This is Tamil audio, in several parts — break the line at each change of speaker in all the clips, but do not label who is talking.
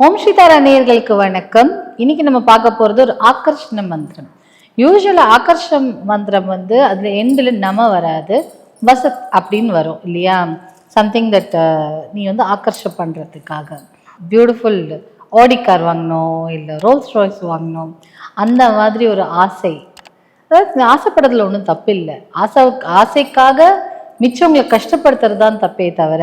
ஓம் ஸ்ரீதாரா நேயர்களுக்கு வணக்கம். இன்னைக்கு நம்ம பார்க்க போறது ஒரு ஆகர்ஷண மந்திரம். யூஸ்வலா ஆகர்ஷண மந்திரம் அதுல எண்டில் நம வராது, வசத் அப்படின்னு வரும் இல்லையா? சம்திங் தட் நீ ஆகர்ஷ பண்றதுக்காக பியூட்டிஃபுல் ஆடி கார் வாங்கணும், இல்லை ரோல்ஸ் ராய்ஸ் வாங்கணும், அந்த மாதிரி ஒரு ஆசை. அதாவது ஆசைப்படுறதுல ஒன்றும் தப்பு இல்லை. ஆசைக்காக மிச்சவங்களை கஷ்டப்படுத்துறது தான் தப்பே தவிர,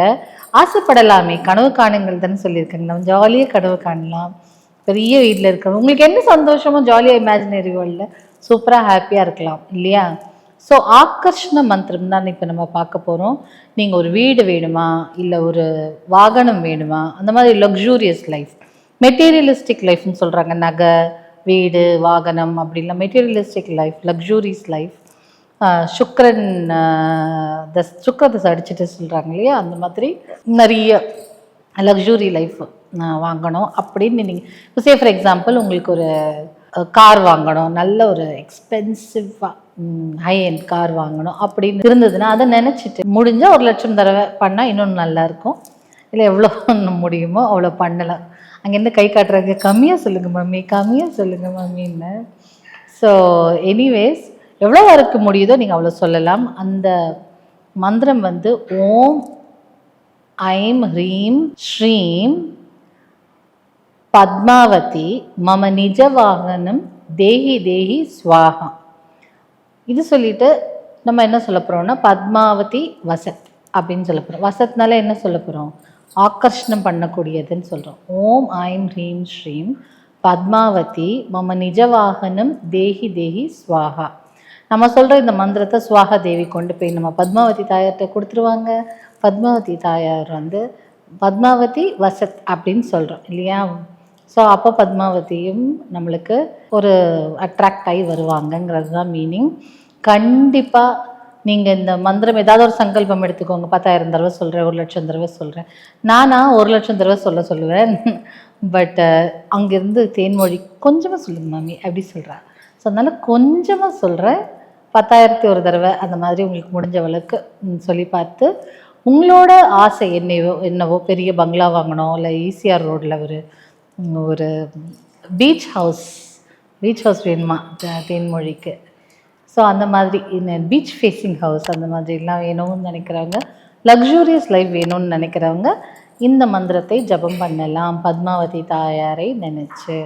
ஆசைப்படலாமே, கனவு காணுங்கள் தானே சொல்லியிருக்காங்க. நம்ம ஜாலியாக கனவு காணலாம். பெரிய வீட்டில் இருக்கிறோம், உங்களுக்கு என்ன சந்தோஷமோ ஜாலியாக இமேஜினரி வேர்ல்டில் சூப்பராக ஹாப்பியாக இருக்கலாம் இல்லையா? ஸோ ஆகர்ஷண மந்திரம் தான் இப்போ நம்ம பார்க்க போகிறோம். நீங்கள் ஒரு வீடு வேணுமா, இல்லை ஒரு வாகனம் வேணுமா, அந்த மாதிரி லக்ஸூரியஸ் லைஃப், மெட்டீரியலிஸ்டிக் லைஃப்னு சொல்கிறாங்க. நகை, வீடு, வாகனம் அப்படின்லாம் மெட்டீரியலிஸ்டிக் லைஃப், லக்ஸூரியஸ் லைஃப். சுக்கரன் சுக்கரதசை அடிச்சுட்டு சொல்கிறாங்க இல்லையா? அந்த மாதிரி நிறைய லக்ஸுரி லைஃப் வாங்கணும் அப்படின்னு நீங்கள் இப்போ ஃபார் எக்ஸாம்பிள் உங்களுக்கு ஒரு கார் வாங்கணும், நல்ல ஒரு எக்ஸ்பென்சிவாக ஹை எண்ட் கார் வாங்கணும் அப்படின்னு இருந்ததுன்னா, அதை நினச்சிட்டு முடிஞ்சால் 1,00,000 தடவை பண்ணால் இன்னொன்று நல்லாயிருக்கும். இல்லை எவ்வளோ முடியுமோ அவ்வளோ பண்ணலாம். அங்கேருந்து கை காட்டுறாங்க, கம்மியாக சொல்லுங்கள் மம்மி, கம்மியாக சொல்லுங்கள் மம்மின்னு. ஸோ எனிவேஸ், எவ்வளோ வரைக்கு முடியுதோ நீங்கள் அவ்வளோ சொல்லலாம். அந்த மந்திரம் ஓம் ஐம் ஹ்ரீம் ஸ்ரீம் பத்மாவதி மம நிஜ வாகனம் தேஹி தேஹி ஸ்வாஹா. இது சொல்லிட்டு நம்ம என்ன சொல்ல போகிறோம்னா, பத்மாவதி வசத் அப்படின்னு சொல்ல போகிறோம். வசத்னால என்ன சொல்ல போகிறோம்? ஆகர்ஷணம் பண்ணக்கூடியதுன்னு சொல்கிறோம். ஓம் ஐம் ஹ்ரீம் ஸ்ரீம் பத்மாவதி மம நிஜ வாகனம் தேஹி தேஹி ஸ்வாஹா. நம்ம சொல்கிற இந்த மந்திரத்தை சுவாகா தேவி கொண்டு போய் நம்ம பத்மாவதி தாயார்கிட்ட கொடுத்துருவாங்க. பத்மாவதி தாயார் பத்மாவதி வசத் அப்படின்னு சொல்கிறோம் இல்லையா? ஸோ அப்போ பத்மாவதியும் நம்மளுக்கு ஒரு அட்ராக்ட் ஆகி வருவாங்கங்கிறது தான் மீனிங். கண்டிப்பாக நீங்கள் இந்த மந்திரம் ஏதாவது ஒரு சங்கல்பம் எடுத்துக்கோங்க. 10,000 தடவை சொல்கிறேன், 1,00,000 தடவை சொல்கிறேன். நானா 1,00,000 தடவை சொல்லுவேன். பட் அங்கேருந்து தேன்மொழி கொஞ்சமாக சொல்லுங்க மாமி அப்படி சொல்கிறா. ஸோ அதனால் கொஞ்சமாக சொல்கிறேன். 10,000 தடவை அந்த மாதிரி உங்களுக்கு முடிஞ்ச அளவுக்கு சொல்லி பார்த்து, உங்களோட ஆசை என்னவோ பெரிய பங்களா வாங்கணும், இல்லை ஈசிஆர் ரோட்டில் ஒரு பீச் ஹவுஸ் வேணுமா தேன்மொழிக்கு. ஸோ அந்த மாதிரி பீச் ஃபேஸிங் ஹவுஸ் அந்த மாதிரிலாம் வேணும்னு நினைக்கிறவங்க, லக்ஸூரியஸ் லைஃப் வேணும்னு நினைக்கிறவங்க இந்த மந்திரத்தை ஜபம் பண்ணலாம், பத்மாவதி தாயாரை நினைச்சு.